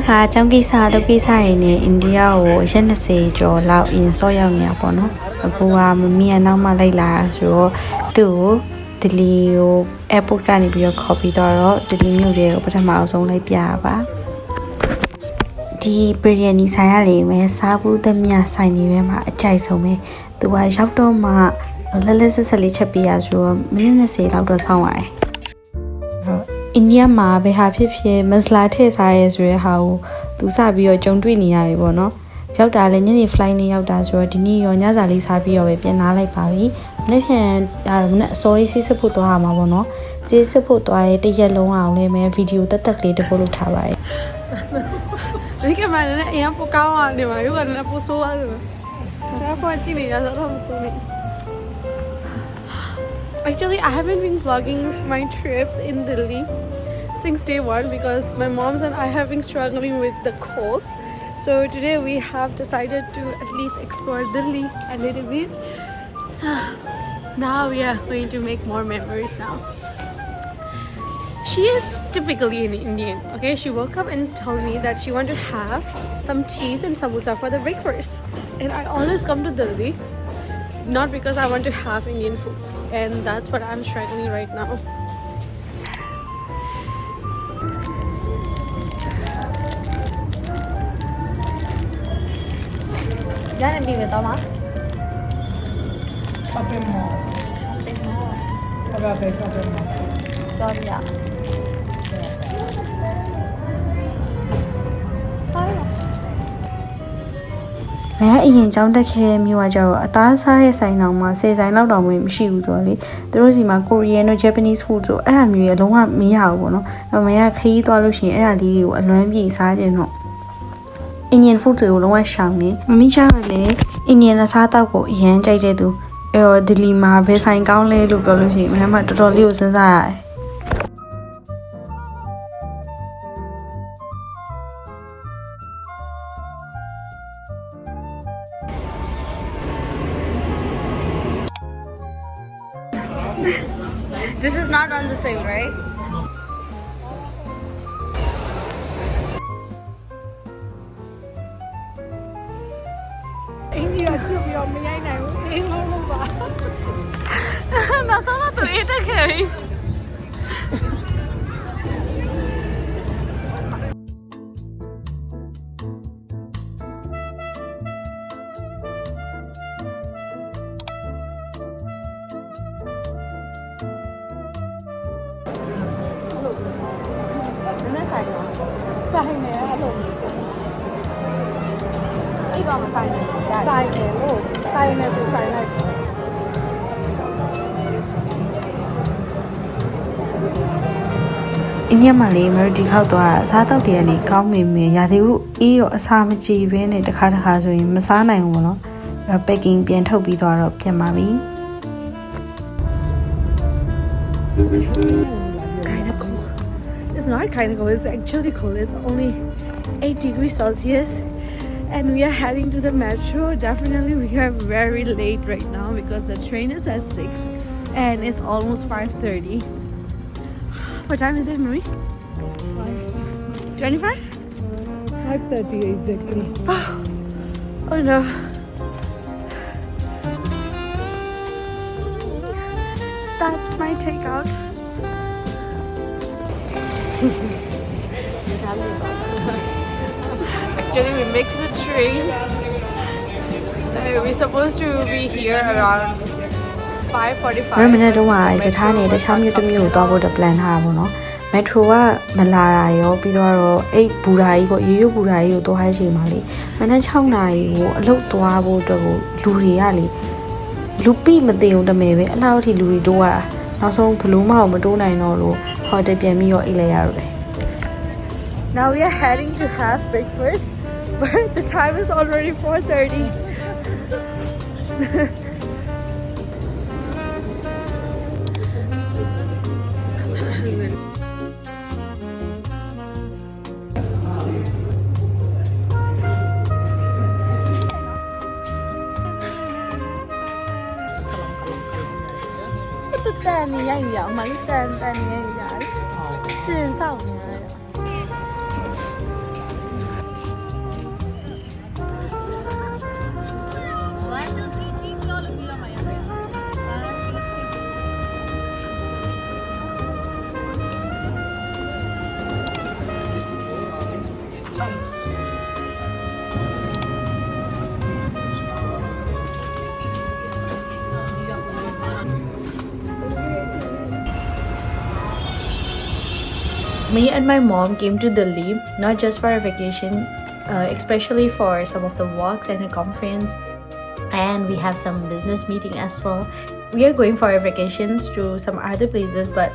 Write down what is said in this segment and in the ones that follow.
ခါကျောင်းကိစ္စတော့ကိစ္စရင်းနဲ့အိန္ဒိယကိုရက်20ကျော်လောက်အရင်စောရောက်နေတာပေါ့နော်အခုကမမီးနောက်မှလိုက်လာဆိုတော့သူ့ကိုဒလီကို airport ကနေပြီးတော့ခေါ်ပြီးတော့ဒလီမြို့တွေကိုပထမအဆုံးလိုက်ပြရပါဒီဘရီယာနီဆိုင်ရလေမယ်စားဘူးသမျှဆိုင်နေထဲမှာအကြိုက်ဆုံးပဲသူကရောက်တော့မှလက်ဆက်လေးချက်ပြရဆိုတော့မိနစ်20လောက်တော့စောင့်ရတယ်အိန္ဒိယမှာဘယ်ဟာဖြစ်ဖြစ်မစလာထည့်စားရဲဆိုတဲ့ဟာကိုသူစပြီးတော့ကြုံတွေ့နေရပြီပေါ့နော်ရောက်တာလည်းညနေ flight နဲ့ရောက်တာဆိုတော့ဒီနေ့ရောညစာလေးစားပြီးတော့ပဲပြန်လာလိုက်ပါပြီနေ့ဖြန်ဒါတော့မနေ့အစောကြီးဆေးစစ်ဖို့သွားရမှာပေါ့နော်ဆေးစစ်ဖို့သွားရဲတရက်လုံးအောင်လည်းမဲဗီဒီယိုတက်ကလေးတစ်ပုတ်လုပ်ထားပါတယ်ဒီကမှလည်းအရင်ပိုကောင်းအောင်ဒီမှာရုပ်ကလည်းပိုဆိုးသွားတယ်ဒါပေါ်ကြည့်နေရတော့မဆိုးနေ Actually, I haven't been vlogging my trips in Delhi since day one because my moms and I have been struggling with the cold. So today we have decided to at least explore Delhi a little bit. So now we are going to make more memories now. She is typically an Indian, okay? She woke up and told me that she wanted to have some teas and samosa for the breakfast. And I always come to Delhi not because I want to have Indian foods, and that's what I'm struggling right now. Jangan bimbing tau mah? Shopping mall. Shopping mall. Apa shopping mall? Sorry ya. မရအရင်ကျောင်းတက်ခဲ့တဲ့မြို့ကကျတော့အသားစားတဲ့ဆိုင်တောင်မှ10ဆိုင်လောက်တောင်မရှိဘူးဆိုတော့လေသူတို့စီမှာ Korean တို့ Japanese food ဆိုအဲ့ဒါမျိုးရလုံးဝမရဘူးပေါ့နော်အဲ့မရခရီးသွားလို့ရှိရင်အဲ့ဒါလေးတွေကိုအလွမ်းပြေစားခြင်းတော့ Indian food တွေကိုလုံးဝရှောင်နေမမီးချရလေ Indian အစားအသောက်ကိုအရင်ကြိုက်တဲ့သူအဲ့တော့ဒီလီမှာဘယ်ဆိုင်ကောင်းလဲလို့ပြောလို့ရှိရင်မမတော်တော်လေးကိုစဉ်းစားရတယ် This is not on the sale, right? India too, we are many now. In Lomba. That's all to eat again. Sai nè, hello. Cái con mà sai nè. Sai nè, luôn. Sai nè, tôi sai này. အိန္ဒိယမှာလေမယ်ဒီခောက်သွားတာစားတော့တည်းကနေကောင်းမိမယ်ရာသီဥတုအေးရောအစာမကြည်ဘဲနဲ့တစ်ခါဆိုရင်မစားနိုင်ဘူးပေါ့နော်အဲ့တော့ packing ပြန်ထုတ်ပြီးတော့ပြန်ပါပြီ It's kind of cool. It's not kind of cold, it's actually cold. It's only 8 degrees Celsius and we are heading to the metro. Definitely we are very late right now because the train is at 6 and it's almost 5:30. What time is it, Marie? 25? 5:30 exactly. Oh no. That's my takeout. Actually, we mixed the train. We're supposed to be here around 5:45. မနေ့တော့ရထားနေတခြားမြို့တစ်မြို့ကိုသွားဖို့တော့ plan ထားတာပေါ့နော် metro ကမလာတာရောပြီးတော့အဲ့ဘူရာကြီးပေါ့ရိုးရိုးဘူရာကြီးကိုသွားရချိန်မှာလေမနေ့6နာရီကိုအလုပ်သွားဖို့အတွက်ကိုလူတွေကလေလူပိမသိအောင်တမယ်ပဲအလားတူလူတွေတိုးရတာနောက်ဆုံးဘလို့မအောင်မတိုးနိုင်တော့လို့ဟိုတယ်ပြန်ပြီးတော့အိတ်လိုက်ရတော့တယ် Now we are heading to have breakfast, but the time is already 4:30. Tôi tên này nhanh vậy mà cái tên này nhanh vậy. Xuyên sao này. Me and my mom came to Delhi not just for a vacation, especially for some of the walks and a conference, and we have some business meeting as well. We are going for our vacations to some other places, but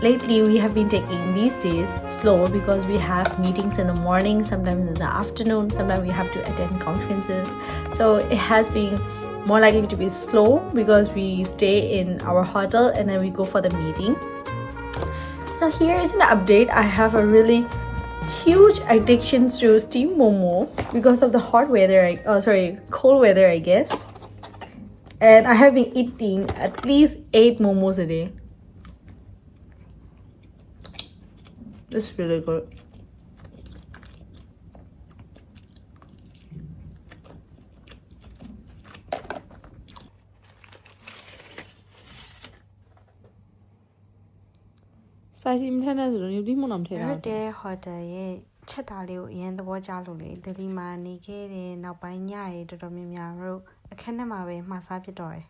lately we have been taking these days slow because we have meetings in the morning, sometimes in the afternoon, sometimes we have to attend conferences. So it has been more likely to be slow because we stay in our hotel and then we go for the meeting. So here is an update. I have a really huge addiction to steamed momo because of the hot weather, cold weather I guess. And I have been eating at least 8 momos a day. It's really good. Spicy မထမ်းတဲ့ဆိုတော့ညဒီမုံအောင်ထဲတာ Hotel hotel ရဲ့ချက်တာလေးကိုအရင်သဘောကျလို့လေဒလီမှာနေခဲ့တဲ့နောက်ပိုင်းညရေတော်တော်များများတို့အခက်နဲ့မှာပဲမှာစားဖြစ်တော့တယ်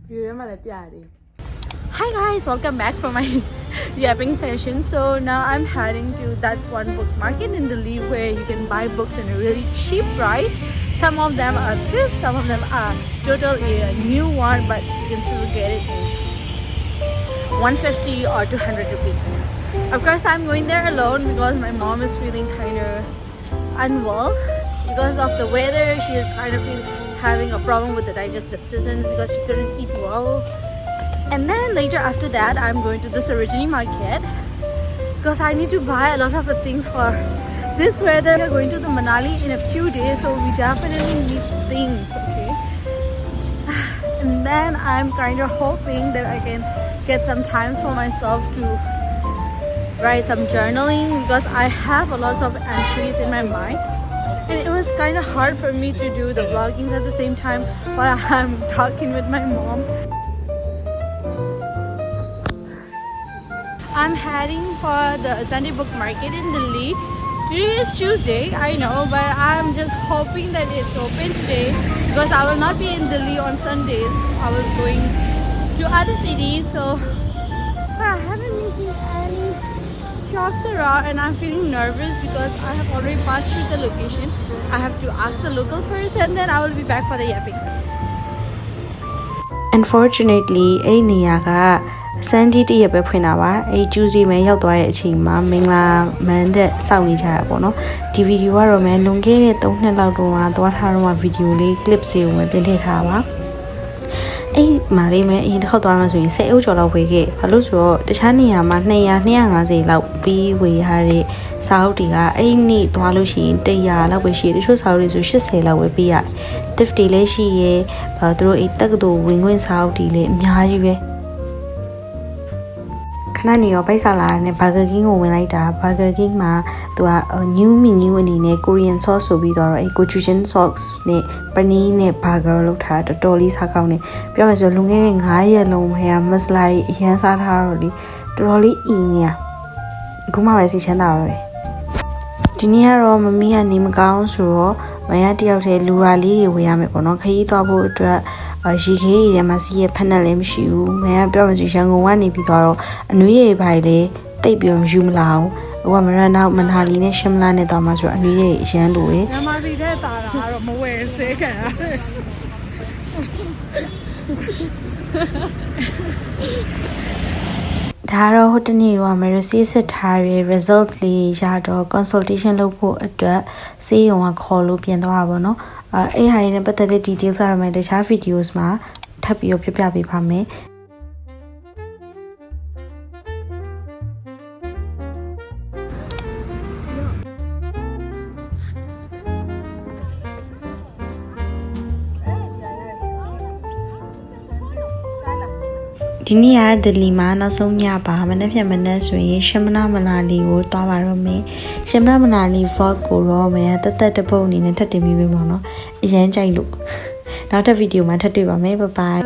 ပြရမှာလည်းပြရတယ် Hi guys, welcome back from my yapping session. So now I'm heading to that one book market in Delhi where you can buy books in a really cheap price. Some of them are thrift, some of them are totally a new one, but you can still get it in 150 or 200 rupees. Of course, I'm going there alone because my mom is feeling kind of unwell because of the weather. She is kind of having a problem with the digestive system because she couldn't eat well. And then later after that, I'm going to the Sarojini market because I need to buy a lot of the things for this weather. We are going to the Manali in a few days, so we definitely need things, okay? And then I'm kind of hoping that I can get some time for myself to write some journaling because I have a lot of entries in my mind. And it was kind of hard for me to do the vlogging at the same time while I'm talking with my mom. I'm heading for the Sunday book market in Delhi. Today is Tuesday, I know, but I'm just hoping that it's open today because I will not be in Delhi on Sundays. I will be going to other cities, so I haven't been seeing any shops around and I'm feeling nervous because I have already passed through the location. I have to ask the local first and then I will be back for the yapping. Unfortunately အဲ့နေရာကစန်ဒီတည့်ရပဲဖွင့်တာပါအဲ့ကျူးစီမဲရောက်သွားတဲ့အချိန်မှာမင်္ဂလာမန်တဲ့စောင့်နေကြရပေါ့နော်ဒီဗီဒီယိုကတော့မဲလွန်ခဲ့တဲ့3နှစ်လောက်တုန်းကသွားထားတော့ဗီဒီယိုလေး clip စီကိုမဲပြင်ထည့်ထားပါအဲ့မာလေးမဲအရင်တစ်ခေါက်သွားမှဆိုရင်10အုပ်ကျော်လောက်ဝေခဲ့ဘာလို့ဆိုတော့တခြားနေရာမှာ200 250လောက်ပြီးဝေရတဲ့စာအုပ်တွေကအဲ့နေ့သွားလို့ရှိရင်100လောက်ပဲရှိတယ်တချို့စာအုပ်တွေဆို80လောက်ပဲပေးရတယ် TIFF တွေလည်းရှိရဲသူတို့အဲ့တက္ကသိုလ်ဝင်ခွင့်စာအုပ်တွေလည်းအများကြီးပဲခဏနေရောပိုက်စားလာတဲ့ Burger King ကိုဝင်လိုက်တာ Burger King မှာသူက new menu အနေနဲ့ Korean sauce ဆိုပြီးတော့အဲ့ gochujang sauce နဲ့ပနီးနဲ့ burger လောက်ထားတော်တော်လေးစားကောင်းနေပြောမှဆိုလွန်ခဲ့တဲ့9ရက်လုံးဟဲ့မစလာကြီးအရန်စားထားတော့လေတော်တော်လေးအင်းနေရအခုမှပဲစီချမ်းသာတော့တယ်ဒီနေ့ကတော့မမီးကနေမကောင်းဆိုတော့မရတယောက်တည်းလူရာလေးတွေဝယ်ရမယ်ပေါ့နော်ခရီးသွားဖို့အတွက်ရေခဲရည်ထဲမှာစီးရဖက်နဲ့လည်းမရှိဘူးမရပြောမှဆိုရန်ကုန်ကနေပြီးတော့အနွေးရည်ပိုင်းလေးတိတ်ပြီးယူမလာအောင်ဟိုကမရနောက်မနာလီနဲ့ရှမ်လာနဲ့သွားမှဆိုအနွေးရည်အရန်လိုရယ်မြန်မာပြည်ထဲတာတာကတော့မဝယ်စေးခံရတယ်ဒါတော့ဟိုတနေ့တော့ Mercy စစ်ထားရဲ့ results လေးရတော့ consultation လုပ်ဖို့အတွက်ဆေးရုံကခေါ်လို့ပြန်သွားတာပေါ့နော်အဲ့ဟာရင်းနဲ့ပတ်သက်တဲ့ details ကတော့မယ်တခြား videos မှာထပ်ပြီးပြပြပေးပါမယ်ဒီနေ့ကဒလီမှာနောက်ဆုံးညပါမနေ့ပြန်မနေ့ဆိုရင်ရှမနာမနာလီကိုတွားပါတော့မယ်ရှမနာမနာလီ vlog ကိုတော့မယ်တက်တပုတ်အနေနဲ့ထပ်တင်ပြီးပြီပေါ့နော်အရင်ကြိုက်လို့နောက်ထပ်ဗီဒီယိုမှာထပ်တွေ့ပါမယ် bye bye